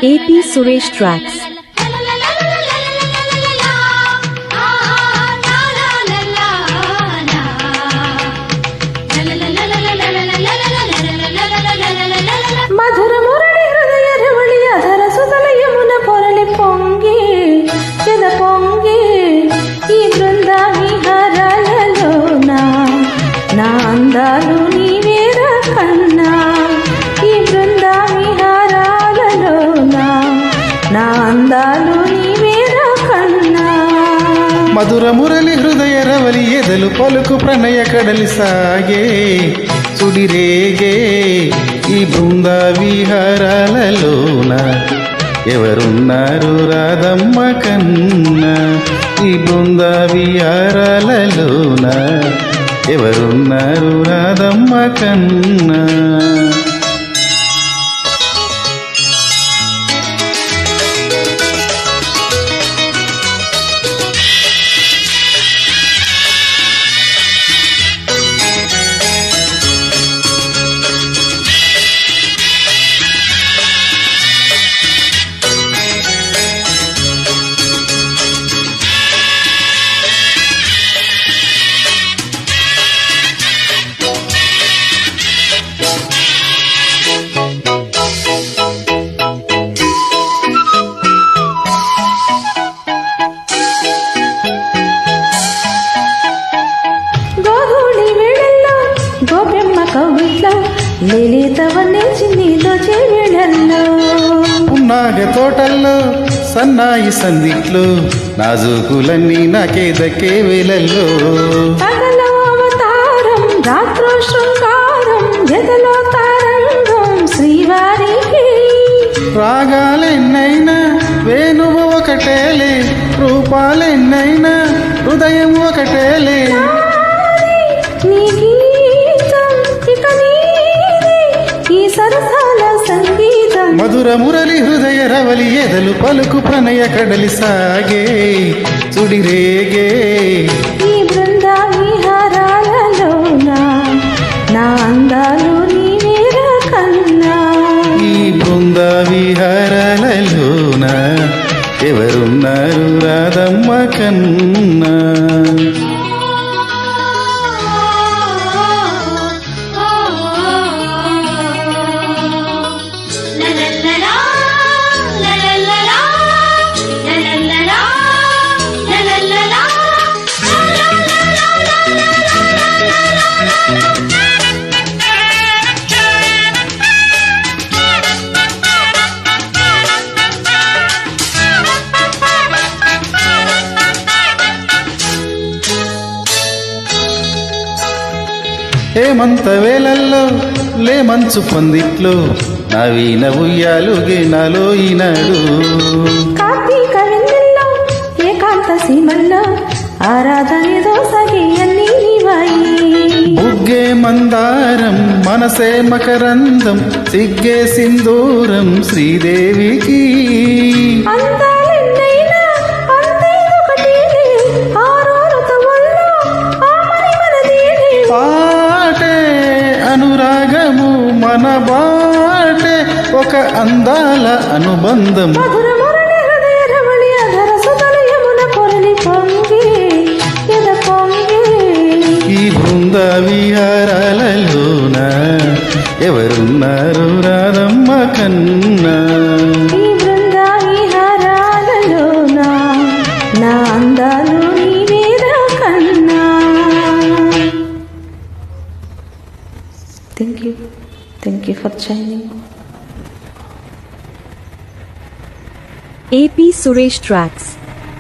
AP Suresh Tracks. మధుర మురళి హృదయ రవళి అధర సుధల యమున పొరలి పొంగి ఎద పొంగి ఈ బృంద విహారాలలోన నా అందాలు నీవేరా కన్నా ఈ బృంద విహారాలలోన నా అందాలు నీవేరా కన్నా మధుర మురళి హృదయ రవలి ఎదలు పలుకు ప్రణయ కడలి సాగే సుడిరేగే ఈ బృంద విహారాలలోన ఎవరున్నారు రాధమ్మ కన్నా ఈ బృంద విహారాలలోన ఎవరున్నారు రాధమ్మ కన్నా లలితవన్నే చిన్నీతో చేవేళల్లో నాగ తోటల్లో సన్నాయి సందిట్లో నాజూకులన్నీ నాకే దక్కే వేళల్లో పగలో అవతారం రాత్రో శృంగారం జగలో తారంగం శ్రీవారికి రాగాలెన్నైనా వేణువు ఒకటేలే రూపాలెన్నైనా హృదయం ఒకటేలే నీ గీతం ఇక నీదే ఈ సరసాల సంగీతం మధుర మురళి హృదయ రవలి ఎదలు పలుకు ప్రణయ కడలి సాగే సుడిరేగే ఈ బృంద విహారాలలోన నా అందాలు నీవేరా కన్నా ఈ బృంద విహారాలలోన ఎవరున్నారు రాధమ్మ కన్నా హేమంత వేళల్లో లేమంచు పొందిట్లో నవీన ఉయ్యాలుగే నాలో ఈనాడు కార్తీక వెన్నెల్లో ఏకాంత సీమల్లో ఆరాధనేదో సగి అన్నీ నీవాయి బుగ్గే మందారం మనసే మకరందం సిగ్గే సింధూరం శ్రీదేవికి అందాలెన్నైనా అంతే ఒకటేలే ఆరో ఋతువుల్లో ఆ మని మనదేలే పాటే అనురాగము మన బాటే ఒక అందాల అనుబంధం మధుర మురళి హృదయ రవళి అధర సుధల యమున పొరలి పొంగి ఎద పొంగి ఈ బృంద విహారాలలోన ఎవరున్నారు రాధమ్మ కన్నా ఈ బృంద విహారాలలోన నా అందాలు నీవేరా కన్నా thank you for joining AP Suresh Tracks.